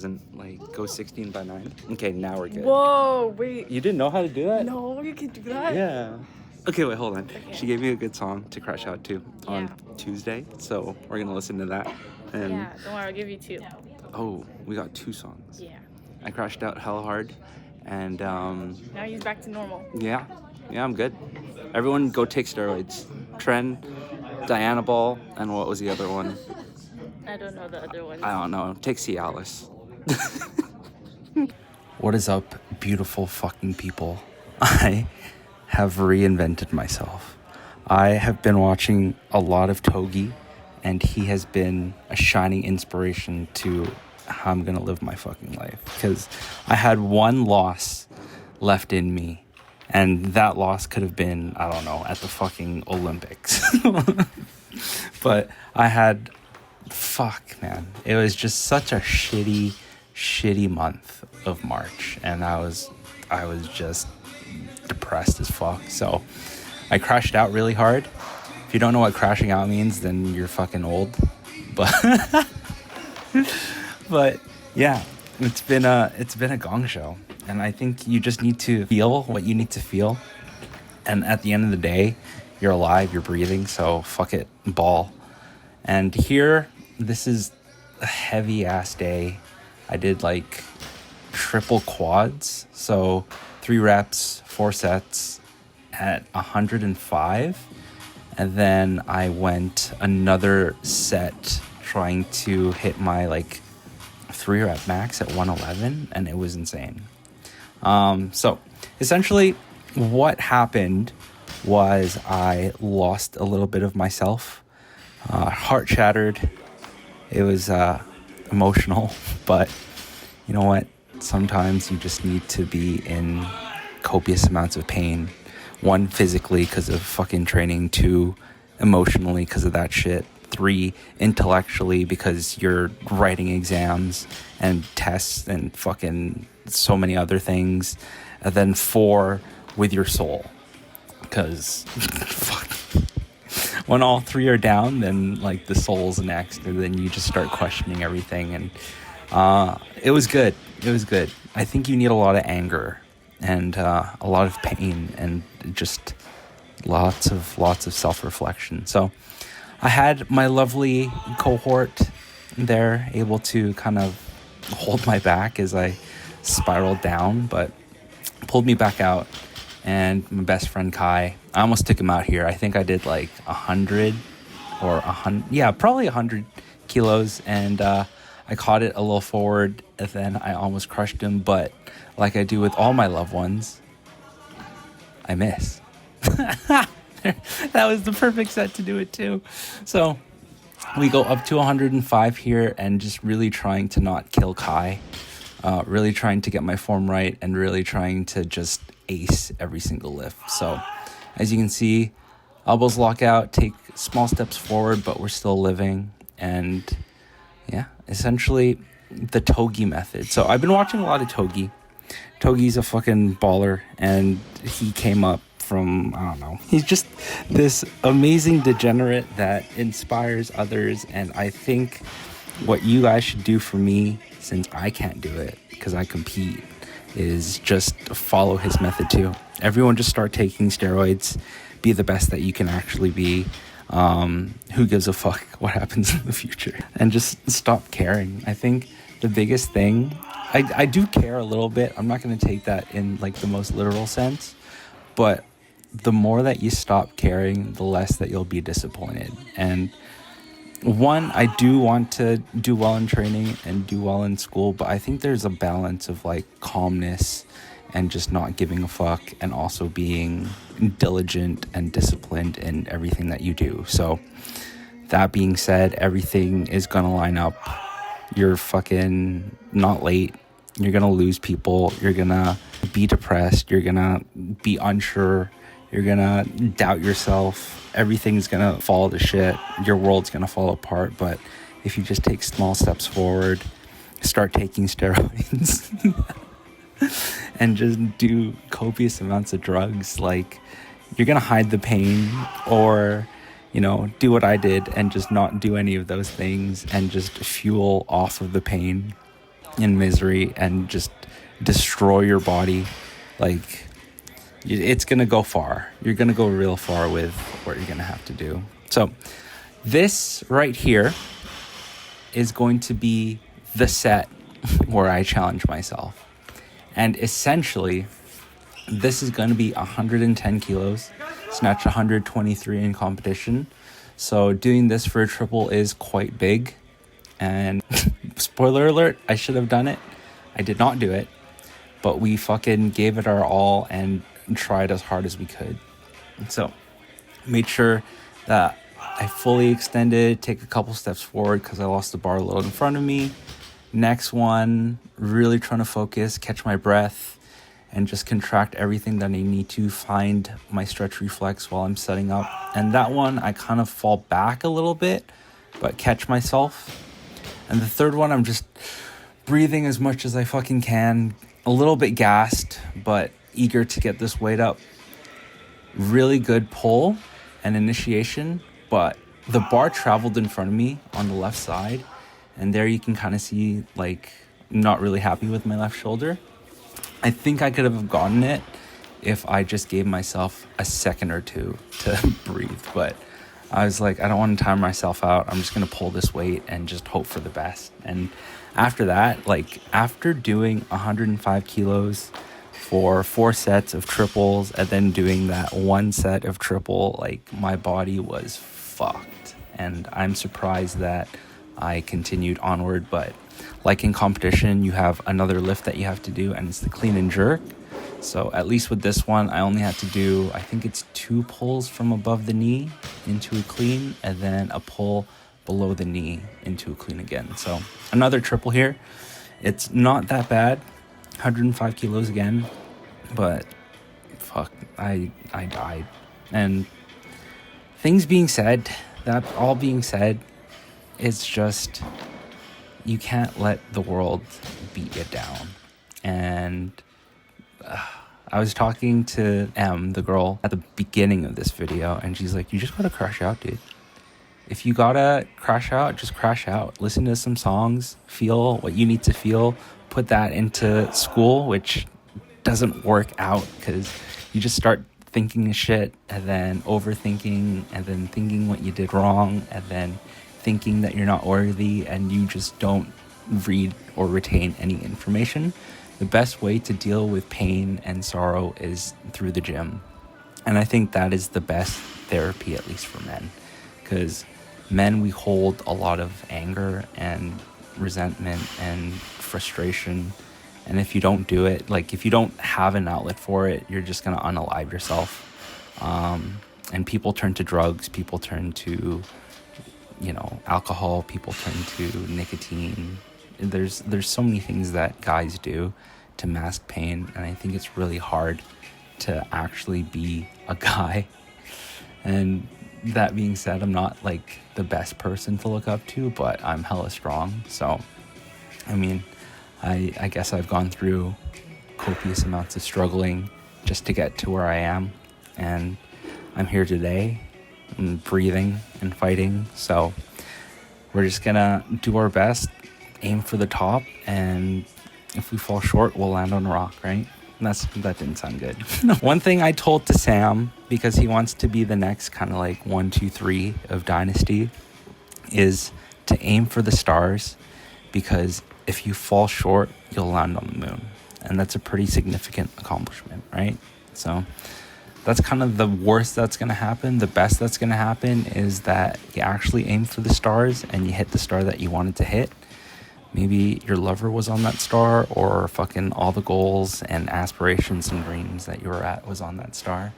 Doesn't like go 16 by 9. Okay, now we're good. Whoa, wait. You didn't know how to do that? No, you can do that? Yeah. Okay, wait, hold on. Okay. She gave me a good song to crash out to on Tuesday, so we're gonna listen to that. And Yeah, don't worry, I'll give you 2. oh, we got 2 songs. Yeah. I crashed out hella hard, and Now he's back to normal. yeah, I'm good. Everyone go take steroids. Tren, Diana Ball, and what was the other one? I don't know the other one. I don't know. Take Cialis. What is up, beautiful fucking people? I have reinvented myself. I have been watching a lot of Togi, and he has been a shining inspiration to how I'm gonna live my fucking life. Because I had one loss left in me, and that loss could have been, I don't know, at the fucking Olympics. But I had, fuck, man. It was just such a shitty month of March, and I was just depressed as fuck. So I crashed out really hard. If you don't know what crashing out means, then you're fucking old. But yeah, it's been a gong show, and I think you just need to feel what you need to feel. And at the end of the day, you're alive, you're breathing, so fuck it, ball. And here, this is a heavy ass day. I did like triple quads, so 3 reps, 4 sets at 105, and then I went another set trying to hit my like 3 rep max at 111, and it was insane. So essentially what happened was I lost a little bit of myself, heart shattered. It was emotional, but you know what? Sometimes you just need to be in copious amounts of pain. 1, physically because of fucking training. 2, emotionally because of that shit. 3, intellectually because you're writing exams and tests and fucking so many other things. And then 4, with your soul. Because fuck. When all 3 are down, then like the soul's next, and then you just start questioning everything. And it was good. I think you need a lot of anger and a lot of pain and just lots of self-reflection. So I had my lovely cohort there able to kind of hold my back as I spiraled down, but pulled me back out. And my best friend Kai, I almost took him out here. I think I did like 100 or 100, yeah, probably 100 kilos. And I caught it a little forward, and then I almost crushed him. But like I do with all my loved ones, I miss. That was the perfect set to do it too. So we go up to 105 here, and just really trying to not kill Kai. Really trying to get my form right, and really trying to just ace every single lift. So as you can see, elbows lock out, take small steps forward, but we're still living. And yeah, essentially the Togi method. So I've been watching a lot of Togi. Togi's a fucking baller, and he came up from, I don't know, he's just this amazing degenerate that inspires others. And I think what you guys should do for me, since I can't do it because I compete, is just follow his method too. Everyone just start taking steroids, be the best that you can actually be. Who gives a fuck what happens in the future? And just stop caring. I think the biggest thing, I do care a little bit. I'm not going to take that in like the most literal sense, but the more that you stop caring, the less that you'll be disappointed. And 1, I do want to do well in training and do well in school, but I think there's a balance of like calmness and just not giving a fuck, and also being diligent and disciplined in everything that you do. So that being said, everything is gonna line up. You're fucking not late. You're gonna lose people. You're gonna be depressed. You're gonna be unsure. You're gonna doubt yourself. Everything's gonna fall to shit. Your world's gonna fall apart. But if you just take small steps forward, start taking steroids, and just do copious amounts of drugs, like, you're gonna hide the pain, or you know, do what I did and just not do any of those things and just fuel off of the pain. in misery and just destroy your body. Like, it's gonna go far. You're gonna go real far with what you're gonna have to do. So this right here is going to be the set where I challenge myself. And essentially, this is going to be 110 kilos, snatch 123 in competition. So doing this for a triple is quite big. And spoiler alert, I should have done it. I did not do it, but we fucking gave it our all and tried as hard as we could. So made sure that I fully extended, take a couple steps forward because I lost the bar load in front of me. Next one, really trying to focus, catch my breath, and just contract everything that I need to find my stretch reflex while I'm setting up. And that one, I kind of fall back a little bit, but catch myself. And the third one, I'm just breathing as much as I fucking can, a little bit gassed, but eager to get this weight up. Really good pull and initiation, but the bar traveled in front of me on the left side, and there you can kind of see, like, not really happy with my left shoulder. I think I could have gotten it if I just gave myself a second or two to breathe, but I was like, I don't want to time myself out. I'm just going to pull this weight and just hope for the best. And after that, like, after doing 105 kilos for 4 sets of triples and then doing that 1 set of triple, like, my body was fucked. And I'm surprised that I continued onward. But like in competition, you have another lift that you have to do, and it's the clean and jerk. So at least with this one, I only had to do, I think it's 2 pulls from above the knee into a clean, and then a pull below the knee into a clean again. So another triple here. It's not that bad, 105 kilos again, but fuck, I died. And things being said, that all being said, it's just, you can't let the world beat you down. And I was talking to M, the girl, at the beginning of this video, and she's like, you just gotta crash out, dude. If you gotta crash out, just crash out. Listen to some songs, feel what you need to feel, put that into school, which doesn't work out because you just start thinking of shit and then overthinking and then thinking what you did wrong and then thinking that you're not worthy, and you just don't read or retain any information. The best way to deal with pain and sorrow is through the gym. And I think that is the best therapy, at least for men. Because men, we hold a lot of anger and resentment and frustration. And if you don't do it, like if you don't have an outlet for it, you're just going to unalive yourself. And people turn to drugs, people turn to, alcohol, people turn to nicotine. There's so many things that guys do to mask pain, and I think it's really hard to actually be a guy. And that being said, I'm not like the best person to look up to, but I'm hella strong. So, I mean, I guess I've gone through copious amounts of struggling just to get to where I am, and I'm here today and breathing and fighting. So we're just gonna do our best, aim for the top, and if we fall short, we'll land on a rock, right? That didn't sound good. One thing I told to Sam, because he wants to be the next kind of like 1, 2, 3 of Dynasty, is to aim for the stars, because if you fall short, you'll land on the moon. And that's a pretty significant accomplishment, right? So that's kind of the worst that's going to happen. The best that's going to happen is that you actually aim for the stars and you hit the star that you wanted to hit. Maybe your lover was on that star, or fucking all the goals and aspirations and dreams that you were at was on that star.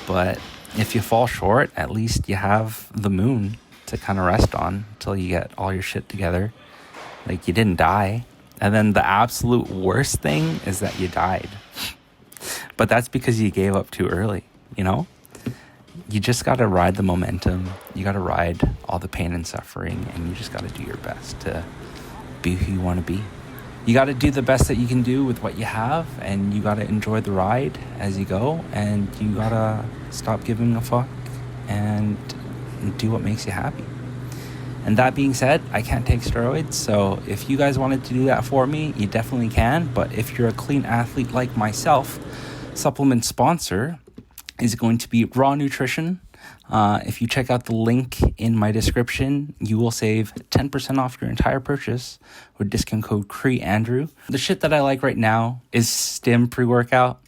But if you fall short, at least you have the moon to kind of rest on until you get all your shit together. Like, you didn't die. And then the absolute worst thing is that you died. But that's because you gave up too early, You just got to ride the momentum. You got to ride all the pain and suffering, and you just got to do your best to be who you want to be. You got to do the best that you can do with what you have, and you got to enjoy the ride as you go, and you got to stop giving a fuck and do what makes you happy. And that being said, I can't take steroids, so if you guys wanted to do that for me, you definitely can. But if you're a clean athlete like myself, supplement sponsor is going to be Raw Nutrition. If you check out the link in my description, you will save 10% off your entire purchase with discount code CREANDREW. The shit that I like right now is Stim pre-workout,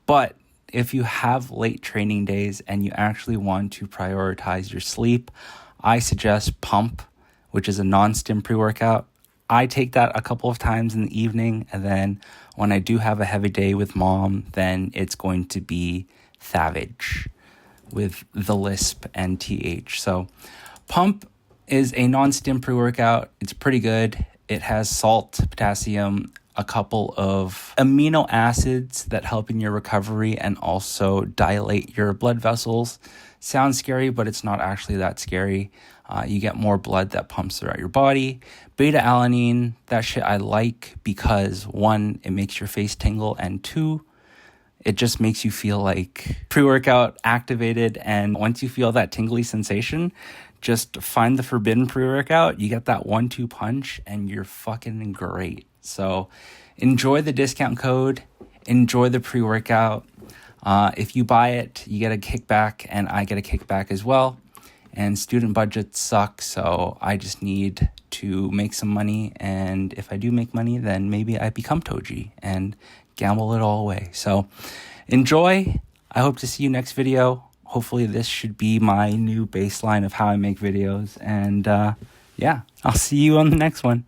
but if you have late training days and you actually want to prioritize your sleep, I suggest Pump, which is a non-stim pre-workout. I take that a couple of times in the evening, and then when I do have a heavy day with mom, then it's going to be Savage with the lisp and th. So Pump is a non-stim pre-workout. It's pretty good. It has salt, potassium, a couple of amino acids that help in your recovery and also dilate your blood vessels. Sounds scary, but it's not actually that scary. You get more blood that pumps throughout your body. Beta alanine, that shit I like because 1, it makes your face tingle, and 2, it just makes you feel like pre-workout activated. And once you feel that tingly sensation, just find the forbidden pre-workout. You get that 1-2 punch and you're fucking great. So enjoy the discount code. Enjoy the pre-workout. If you buy it, you get a kickback and I get a kickback as well. And student budgets suck, so I just need to make some money. And if I do make money, then maybe I become Toji and gamble it all away. So enjoy. I hope to see you next video. Hopefully this should be my new baseline of how I make videos. And yeah, I'll see you on the next one.